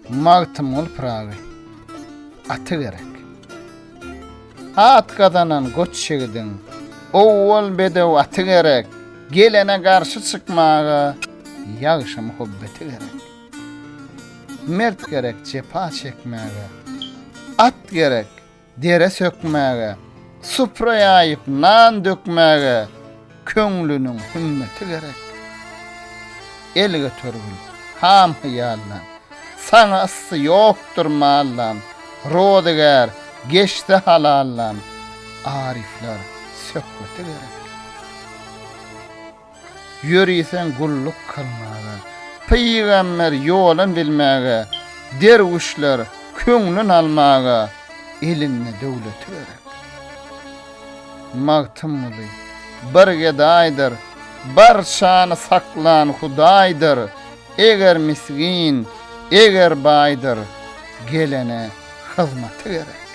magtımul prağı atı gerek. At kadanan goç şegidin oğul bedev atı gerek. Gelene karşı çıkmağı yağışı muhabbeti gerek. Mert gerek cepa çekmeğe. At gerek dere sökmeğe. Supraya ayıp nan dökmeğe. Köңlünün hümmeti gerek. Elge törgül ham hıyallan. Sana ısı yoktur mallan. Rodeger geçti halallan. Arifler söhbeti gerek. Yürüysen gulluk kılmağa. Peygamber yolun bilmeğe. Dervişler köңlün almağa. Elinne devleti gerek. Magtımlı bir gedaydır. Barşanı saklan Hudaydır. Eger miskin, eger baydır. Gelene hizmeti gerek.